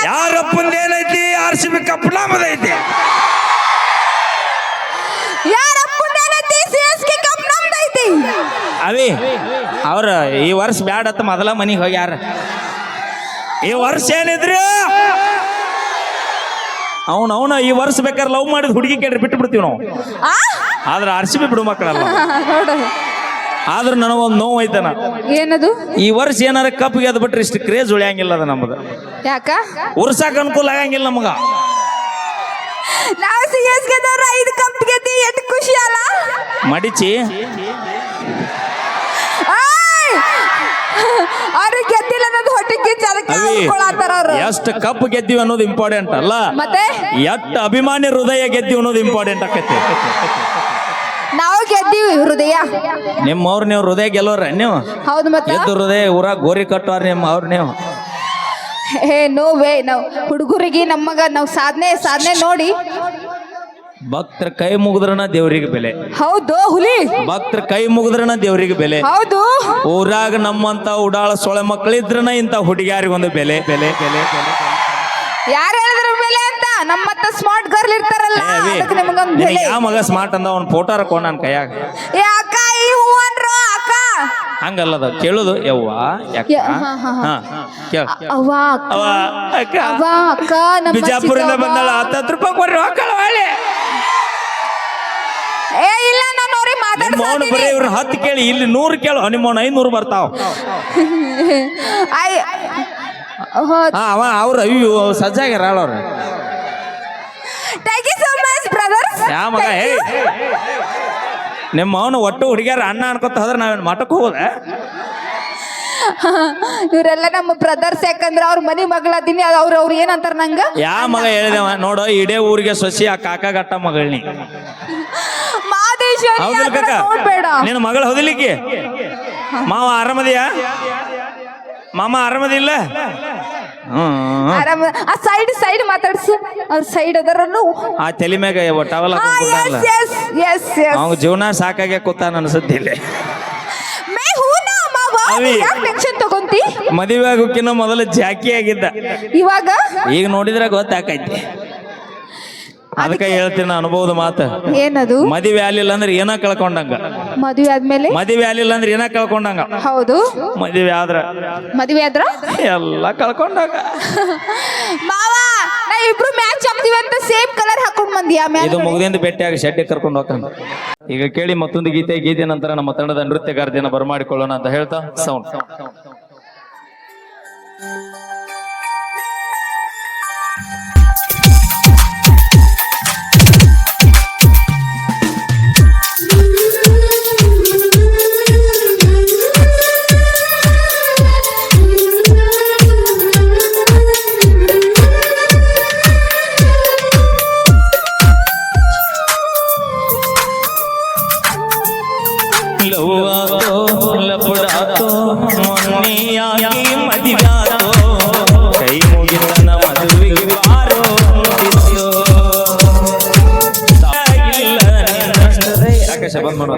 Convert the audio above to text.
ಯಾರಪ್ಪಂದೇನೈತಿ RCB cup ನಮ್ಮದೈತಿ. ಯಾರಪ್ಪಂದೇನೈತಿ CSK cup ನಮ್ಮದೈತಿ. ಅವಿ ಅವ್ರ ಈ ವರ್ಷ ಬ್ಯಾಡತ್ತ ಮೊದಲ ಮನಿಗೆ ಹೋಗ್ಯಾರ. ಈ ವರ್ಷ ಏನಿದ್ರು ಅವನ ಈ ವರ್ಷ ಬೇಕಾದ್ರೆ ಲವ್ ಮಾಡಿದ ಹುಡುಗಿ ಕೇಳ್ರಿ ಬಿಟ್ಟು ಬಿಡ್ತೀವಿ ನಾವು. ಆದ್ರೆ RCB ಬಿಡು ಮಕ್ಕಳಲ್ಲ. ಆದ್ರೆ ನನಗೊಂದು ನೋವು ಐತನ. ಏನದು? ಈ ವರ್ಷ ಏನಾರ ಕಪ್ ಗೆದ್ದು ಬಿಟ್ರೆ ಇಷ್ಟು ಕ್ರೇಜ್ ಉಳಿಯಂಗಿಲ್ಲ ಅದ ನಮ್ದು. ಯಾಕ? ಉರ್ಸಾಕ ಅನುಕೂಲ ಆಗಂಗಿಲ್ಲ ನಮಗ. ನಾವು CSK ದವ್ರು 5 ಕಪ್ ಗೆದ್ದಿ ಎಷ್ಟು ಖುಷಿ ಅಲ್ಲ. ಮಡಿಚಿ ಅವ್ರು ಗೆದ್ದಿಲ್ಲ ಅನ್ನೋದು ಹೊಟ್ಟಿಗೆ ಎಷ್ಟು ಕಪ್ ಗೆದ್ದೀವಿ ಅನ್ನೋದು ಇಂಪಾರ್ಟೆಂಟ್ ಅಲ್ಲ, ಮತ್ತೆ ಎಷ್ಟು ಅಭಿಮಾನಿ ಹೃದಯ ಗೆದ್ದೀವಿ ಅನ್ನೋದು ಇಂಪಾರ್ಟೆಂಟ್ ಆಕೈತಿ. ನಾವು ಗೆದ್ದೀವಿ ಹೃದಯ. ನಿಮ್ಮವ್ರು ನೀವು ಹೃದಯ ಗೆಲ್ಲೋರ ನೀವು? ಹೌದು. ಮತ್ತೆ ಎದ್ದು ಹೃದಯ ಊರಾಗ ಗೋರಿ ಕಟ್ಟೋರ ನಿಮ್ಮ ಅವ್ರು ನೀವು? No way. ನಾವು ಹುಡುಗರಿಗೆ ನಮ್ಮಗ ನಾವು ಸಾಧನೆ ನೋಡಿ ಭಕ್ತರ ಕೈ ಮುಗಿದ್ರನ ದೇವ್ರಿಗೆ ಬೆಲೆ. ಹೌದು ಹುಲಿ. ಭಕ್ತರ ಕೈ ಮುಗಿದ್ರನ ದೇವ್ರಿಗೆ ಬೆಲೆ. ಹೌದು. ಊರಾಗ ನಮ್ಮಂತ ಉಡಾಳ ಸೊಳೆ ಮಕ್ಕಳಿದ್ರನ ಇಂತ ಹುಡುಗಿಯಾರಿಗೊಂದು ಬೆಲೆ ಬೆಲೆ ಬೆಲೆ ಬೆಲೆ. ಯಾರು ಹೇಳಿದ್ರ ಬೆಲೆ ಅಂತ? ನಮ್ಮತ್ತ ಸ್ಮಾರ್ಟ್ ಗರ್ಲ್ ಇರ್ತಾರಲ್ಲ, ಅದಕ್ಕೆ ನಿಮಗೊಂದು ಬೆಲೆ. ಯಾವ ಮಗ ಸ್ಮಾರ್ಟ್ ಅಂದ ಅವ್ನ ಫೋಟೋ ಹಾಕೊಂಡ್ ನನ್ನ ಕೈಯಾಗ. ಏ ಅಕ್ಕ ಈ ಹೂ ಅನ್ರೋ ಅಕ್ಕ. ಹಂಗಲ್ಲದ ಕೇಳುದು. ಯವ್ವ ಅವ್ವ ಅಕ್ಕ ಬಿಜಾಪುರಿಂದ ಬಂದಳ. 10 ರೂಪಾಯಿ ಕೊಡ್ರಿ ಮಕ್ಕಳ ಒಳ್ಳೆ. ಏ ಇಲ್ಲ ನಾನು ಅವ್ರಿಗೆ ಮಾತಾಡ್ತೀನಿ. ಬರೀ ಇವ್ರ 10 ಕೇಳಿ ಇಲ್ಲಿ 100 ಕೇಳು. ನಿಮ್ಮವ್ನ 500 ಬರ್ತಾವ. ಅವ್ರ ಅಯ್ಯೋ ಸಜ್ಜಾಗ್ಯಾರ ಅವ್ರ. Thank you so much brothers. ಯಾವ ಮಗ ನಿಮ್ಮ ಅವನು ಒಟ್ಟು ಹುಡುಗಿಯಾರ ಅಣ್ಣ ಅನ್ಕೊತ ಹೋದ್ರೆ ನಾವೇನು ಮಠಕ್ಕೆ ಹೋಗೋದ? ಇವರೆಲ್ಲ ನಮ್ಮ ಬ್ರದರ್ಸ್. ಯಾಕಂದ್ರೆ ಅವ್ರ ಮನಿ ಮಗಳದೀನಿ. ಅವ್ರು ಏನಂತಾರ ನಂಗ? ಯಾವ ಮಗ ಹೇಳಿದವ ನೋಡು, ಇಡೇ ಊರಿಗೆ ಸೊಸಿ ಆ ಕಾಕಾಗಟ್ಟ ಮಗಳನಿ. ನೋಡ್ಬೇಡ ನಿನ್ನ ಮಗಳ ಹೋದಲಿಕ್ಕೆ. ಮಾವ ಆರಾಮದಿಯಾ? ಮಾಮ ಆರಾಮದಿಲ್ಲ? ಆರಾಮ. ಆ ಸೈಡ್ ಮಾತಾಡ್ಸು. ಅವ್ರ ಸೈಡ್ ಅದರಲ್ಲೂ ಆ ತಲೆ ಮ್ಯಾಗ ಟವಲ್ ಅವ್ನ ಜೀವನ ಸಾಕಾಗೆ ಕೂತಾನ ಅನ್ಸುತ್ತಿಲ್ಲ. ಟೆನ್ಷನ್ ತಗೊಂತಿ. ಮದುವೆ ಆಗೋಕಿನ್ನ ಮೊದಲು ಜಾಕಿ ಆಗಿದ್ದ. ಇವಾಗ ಈಗ ನೋಡಿದ್ರೆ ಗೊತ್ತಾಕೈತಿ. ಅದಕ್ಕೆ ಹೇಳ್ತೀನಿ ಅನುಭವದ ಮಾತು. ಏನದು? ಮದುವೆ ಆಗ್ಲಿಲ್ಲ ಅಂದ್ರೆ ಏನ ಕಳ್ಕೊಂಡಂಗ. ಮದುವೆ ಆದ್ಮೇಲೆ ಮದುವೆ ಆಗ್ಲಿಲ್ಲ ಅಂದ್ರೆ ಏನ ಕಳ್ಕೊಂಡಂಗ. ಹೌದು. ಮದುವೆ ಆದ್ರ ಎಲ್ಲ ಕಳ್ಕೊಂಡಂಗ. ಮಾವ ನಾ ಇಬ್ರು ಮ್ಯಾಚ್ ಆಗ್ತೀವಿ ಅಂತ ಸೇಮ್ ಕಲರ್ ಹಾಕೊಂಡ್ ಬಂದಿಯಾ? ಇದು ಮುಗಿದಿಂದ ಭೇಟಿಯಾಗಿ ಶೆಡ್ಡಿ ಕರ್ಕೊಂಡು ಹೋಗ್ತಾನ. ಈಗ ಕೇಳಿ ಮತ್ತೊಂದು ಗೀತೆ ನಂತರ ನಮ್ಮ ತಂಡದ ನೃತ್ಯಗಾರದಿನ ಬರಮಾಡಿಕೊಳ್ಳೋಣ ಅಂತ ಹೇಳ್ತಾ ಸೌಂಡ್. ಕೈ ಮುಗಿತನ ಮದುವೆಗೆ ಬಾರೋ ಆಕಾಶ ಬಂದ್ ಮಾಡೋ.